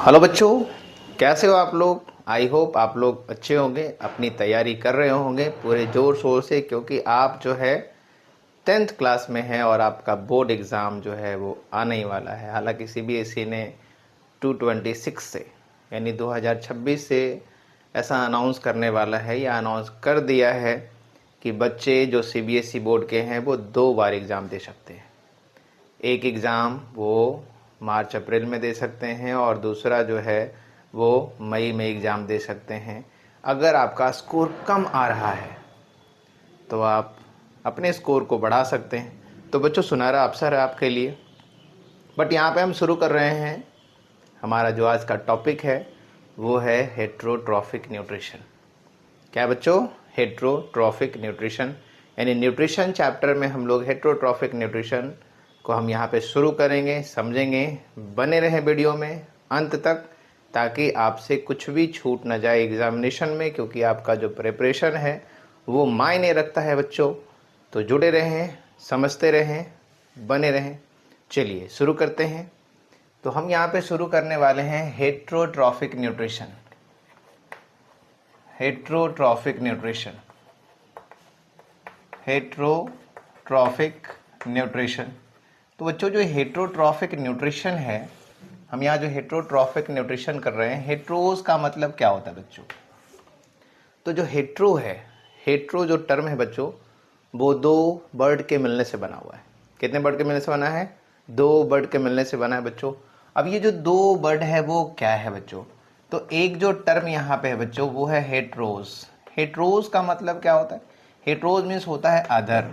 Hello बच्चों, कैसे हो आप लोग। आई होप आप लोग अच्छे होंगे, अपनी तैयारी कर रहे होंगे पूरे ज़ोर शोर से, क्योंकि आप जो है 10th क्लास में हैं और आपका बोर्ड एग्ज़ाम जो है वो आने ही वाला है। हालांकि सीबीएसई ने 226 से यानी 2026 से ऐसा अनाउंस करने वाला है या अनाउंस कर दिया है कि बच्चे जो सीबीएसई बोर्ड के हैं वो 2 बार एग्ज़ाम दे सकते हैं। एक एग्ज़ाम वो मार्च अप्रैल में दे सकते हैं और दूसरा जो है वो मई में एग्ज़ाम दे सकते हैं। अगर आपका स्कोर कम आ रहा है तो आप अपने स्कोर को बढ़ा सकते हैं। तो बच्चों, सुनहरा अवसर है आपके लिए। बट यहाँ पे हम शुरू कर रहे हैं, हमारा जो आज का टॉपिक है वो है हेट्रोट्रॉफिक न्यूट्रिशन। क्या बच्चों? हेट्रोट्रॉफिक न्यूट्रिशन, यानी न्यूट्रिशन चैप्टर में हम लोग हेट्रोट्रॉफिक न्यूट्रिशन को हम यहाँ पे शुरू करेंगे, समझेंगे। बने रहें वीडियो में अंत तक, ताकि आपसे कुछ भी छूट ना जाए एग्जामिनेशन में, क्योंकि आपका जो प्रिपरेशन है वो मायने रखता है बच्चों। तो जुड़े रहें, समझते रहें, बने रहें। चलिए शुरू करते हैं। तो हम यहाँ पे शुरू करने वाले हैं heterotrophic nutrition. Heterotrophic nutrition, heterotrophic nutrition. तो बच्चों, जो हेट्रोट्रॉफिक न्यूट्रिशन है, हम यहाँ जो हेट्रोट्रॉफिक न्यूट्रिशन कर रहे हैं, हेट्रोस का मतलब क्या होता है बच्चों? तो जो हेट्रो है, हेट्रो जो टर्म है बच्चों, वो 2 बर्ड के मिलने से बना हुआ है। कितने बर्ड के मिलने से बना है? 2 बर्ड के मिलने से बना है बच्चों। अब ये जो 2 बर्ड है वो क्या है बच्चों? तो एक जो टर्म यहाँ पे है बच्चों वो है हेट्रोस। हेट्रोस का मतलब क्या होता है? हेट्रोस मीन्स होता है अदर।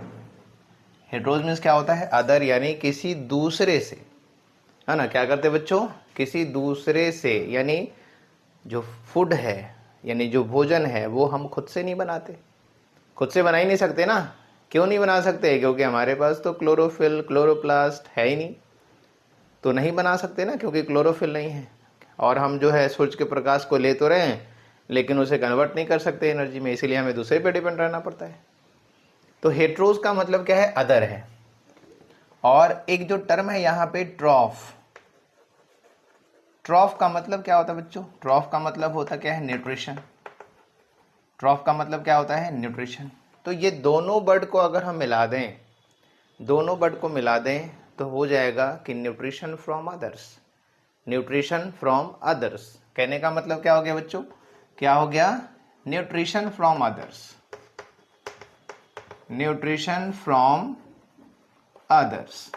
हेट्रोस मीन्स क्या होता है? अदर, यानी किसी दूसरे से, है ना। क्या करते बच्चों? किसी दूसरे से, यानी जो फूड है यानी जो भोजन है वो हम खुद से नहीं बनाते। खुद से बना ही नहीं सकते ना। क्यों नहीं बना सकते? क्योंकि हमारे पास तो क्लोरोफिल क्लोरोप्लास्ट है ही नहीं, तो नहीं बना सकते ना, क्योंकि क्लोरोफिल नहीं है। और हम जो है सूरज के प्रकाश को ले तो रहे हैं, लेकिन उसे कन्वर्ट नहीं कर सकते एनर्जी में, इसीलिए हमें दूसरे पे डिपेंड रहना पड़ता है। तो हेट्रोस का मतलब क्या है? अदर है। और एक जो टर्म है यहाँ पे ट्रॉफ। ट्रॉफ का मतलब क्या होता है बच्चों? ट्रॉफ का मतलब होता क्या है? न्यूट्रिशन। ट्रॉफ का मतलब क्या होता है? न्यूट्रिशन। तो ये दोनों वर्ड को अगर हम मिला दें, दोनों वर्ड को मिला दें तो हो जाएगा कि nutrition from others. Nutrition from others कहने का मतलब क्या हो गया बच्चों? क्या हो गया? Nutrition from others. Nutrition from others.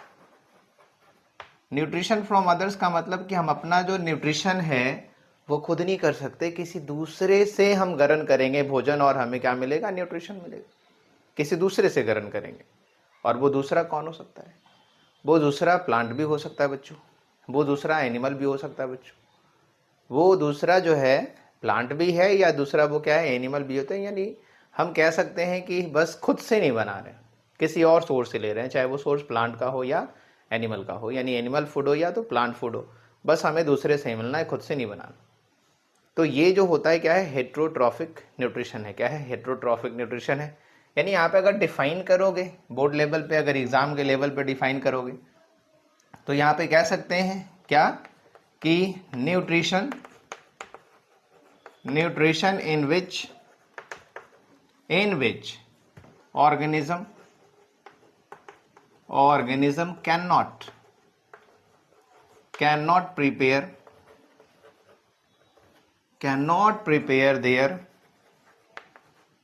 Nutrition from others का मतलब कि हम अपना जो न्यूट्रिशन है वो खुद नहीं कर सकते, किसी दूसरे से हम ग्रहण करेंगे भोजन और हमें क्या मिलेगा? न्यूट्रिशन मिलेगा। किसी दूसरे से ग्रहण करेंगे, और वो दूसरा कौन हो सकता है? वो दूसरा प्लांट भी हो सकता है बच्चों, वो दूसरा एनिमल भी हो सकता है बच्चों। वो दूसरा जो है प्लांट भी है, या दूसरा वो क्या है? एनिमल भी होते हैं। यानी हम कह सकते हैं कि बस खुद से नहीं बना रहे, किसी और सोर्स से ले रहे हैं, चाहे वो सोर्स प्लांट का हो या एनिमल का हो, यानी एनिमल फूड हो या तो प्लांट फूड हो, बस हमें दूसरे से ही मिलना है, खुद से नहीं बनाना। तो ये जो होता है क्या है? हेट्रोट्रॉफिक न्यूट्रिशन है। क्या है? हेट्रोट्रॉफिक न्यूट्रिशन है। यानी यहाँ पे अगर डिफाइन करोगे बोर्ड लेवल पे, अगर एग्जाम के लेवल पे डिफाइन करोगे, तो यहाँ पे कह सकते हैं क्या? कि nutrition, nutrition in which organism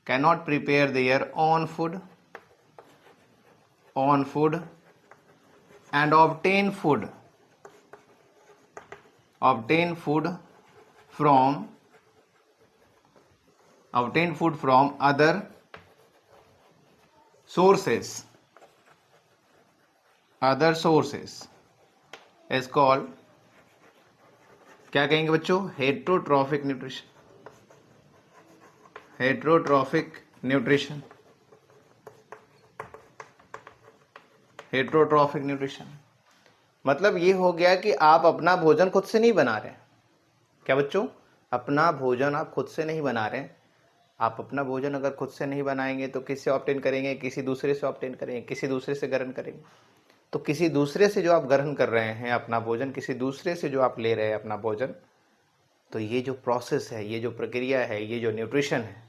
cannot prepare their own food and obtain food from other sources is called, क्या कहेंगे बच्चों? Heterotrophic nutrition. Heterotrophic nutrition, heterotrophic nutrition मतलब ये हो गया कि आप अपना भोजन खुद से नहीं बना रहे। क्या बच्चों? अपना भोजन आप खुद से नहीं बना रहे। आप अपना भोजन अगर खुद से नहीं बनाएंगे तो किससे ऑब्टेन करेंगे? किसी दूसरे से ऑब्टेन करेंगे, किसी दूसरे से ग्रहण करेंगे। तो किसी दूसरे से जो आप ग्रहण कर रहे हैं अपना भोजन, किसी दूसरे से जो आप ले रहे हैं अपना भोजन, तो ये जो प्रोसेस है, ये जो प्रक्रिया है, ये जो न्यूट्रिशन है,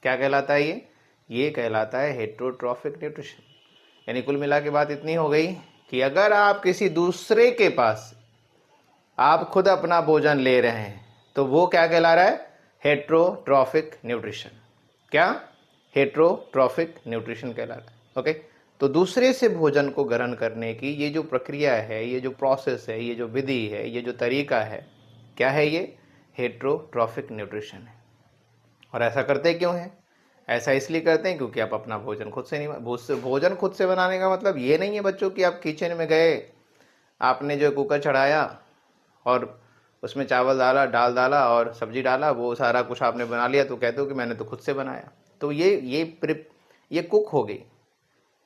क्या कहलाता है? ये कहलाता है हेट्रोट्रॉफिक न्यूट्रिशन। यानी कुल मिला के बात इतनी हो गई कि अगर आप किसी दूसरे के पास आप खुद अपना भोजन ले रहे हैं तो वो क्या कहला रहा है? Heterotrophic nutrition. क्या? हेट्रोट्रॉफिक न्यूट्रिशन कहला रहा है। ओके, तो दूसरे से भोजन को ग्रहण करने की ये जो प्रक्रिया है, ये जो प्रोसेस है, ये जो विधि है, ये जो तरीका है, क्या है? ये हेट्रोट्रॉफिक न्यूट्रिशन है। और ऐसा करते क्यों है? ऐसा इसलिए करते हैं क्योंकि आप अपना भोजन खुद से नहीं, भोजन खुद से बनाने का मतलब ये नहीं है बच्चों कि आप किचन में गए, आपने जो कुकर चढ़ाया और उसमें चावल डाला, दाल डाला और सब्जी डाला, वो सारा कुछ आपने बना लिया तो कहते हो कि मैंने तो खुद से बनाया। तो ये कुक हो गई।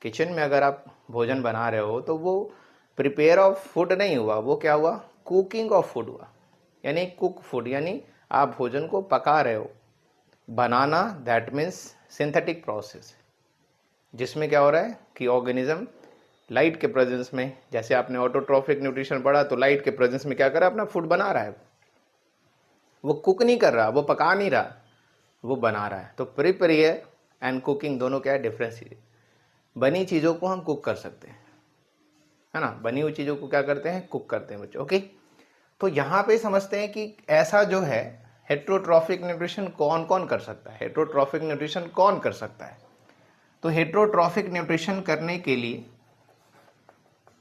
किचन में अगर आप भोजन बना रहे हो तो वो प्रिपेयर ऑफ फूड नहीं हुआ, वो क्या हुआ? कुकिंग ऑफ फूड हुआ। यानी कुक फूड, यानी आप भोजन को पका रहे हो। बनाना दैट मीन्स सिंथेटिक प्रोसेस, जिसमें क्या हो रहा है कि ऑर्गेनिज्म लाइट के प्रेजेंस में, जैसे आपने ऑटोट्रॉफिक न्यूट्रिशन पढ़ा तो लाइट के प्रेजेंस में क्या कर रहा है? अपना फूड बना रहा है। वो कुक नहीं कर रहा, वो पका नहीं रहा, वो बना रहा है। तो प्रिपेयर एंड कुकिंग दोनों क्या है? डिफरेंस है। बनी चीज़ों को हम कुक कर सकते हैं, है ना? बनी हुई चीज़ों को क्या करते हैं? कुक करते हैं बच्चों। ओके, तो यहाँ पे समझते हैं कि ऐसा जो है हेट्रोट्रॉफिक न्यूट्रिशन कौन कौन कर सकता है? हेट्रोट्रॉफिक न्यूट्रिशन कौन कर सकता है? तो हेट्रोट्रॉफिक न्यूट्रिशन करने के लिए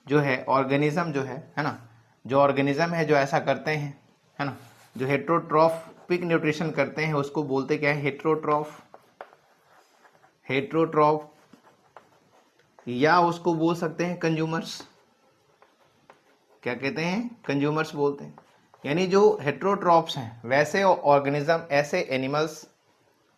जो है ऑर्गेनिज्म जो है ना, जो ऑर्गेनिज्म है जो ऐसा करते हैं, है ना, जो हेट्रोट्रॉफिक न्यूट्रिशन करते हैं उसको बोलते क्या है? हेट्रोट्रॉफ, या उसको बोल सकते हैं कंज्यूमर्स। क्या कहते हैं? कंज्यूमर्स बोलते हैं। यानी जो हेट्रोट्रॉप्स हैं, वैसे ऑर्गेनिज्म, ऐसे एनिमल्स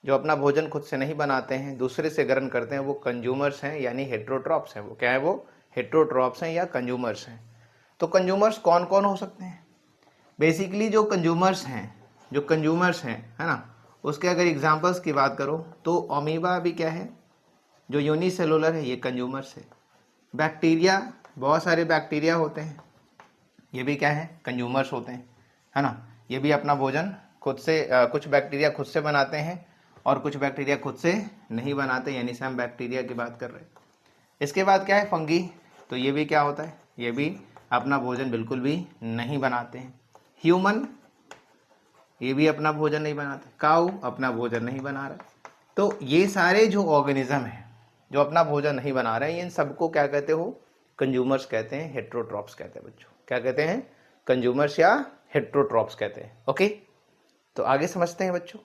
जो अपना भोजन खुद से नहीं बनाते हैं, दूसरे से ग्रहण करते हैं, वो कंज्यूमर्स हैं, यानी हेट्रोट्रॉप्स हैं। वो क्या है? वो हेट्रोट्रॉप्स हैं या कंज्यूमर्स हैं। तो कंज्यूमर्स कौन कौन हो सकते हैं? बेसिकली जो कंज्यूमर्स हैं, है ना, उसके अगर एग्जाम्पल्स की बात करो तो अमीबा भी क्या है? जो यूनिसेलुलर है, ये कंज्यूमर्स है। बैक्टीरिया, बहुत सारे बैक्टीरिया होते हैं, ये भी क्या है? कंज्यूमर्स होते हैं, है ना। ये भी अपना भोजन खुद से, कुछ बैक्टीरिया खुद से बनाते हैं और कुछ बैक्टीरिया खुद से नहीं बनाते, यानी से हम बैक्टीरिया की बात कर रहे हैं। इसके बाद क्या है? फंगी। तो ये भी क्या होता है? ये भी अपना भोजन बिल्कुल भी नहीं बनाते हैं। ह्यूमन, ये भी अपना भोजन नहीं बनाते। काऊ अपना भोजन नहीं बना रहा। तो ये सारे जो ऑर्गेनिज्म हैं जो अपना भोजन नहीं बना रहे हैं, इन सबको क्या कहते हो? कंज्यूमर्स कहते हैं, हेट्रोट्रॉप्स कहते हैं बच्चों। क्या कहते हैं? कंज्यूमर्स या हेट्रोट्रॉप्स कहते हैं। ओके, तो आगे समझते हैं बच्चों।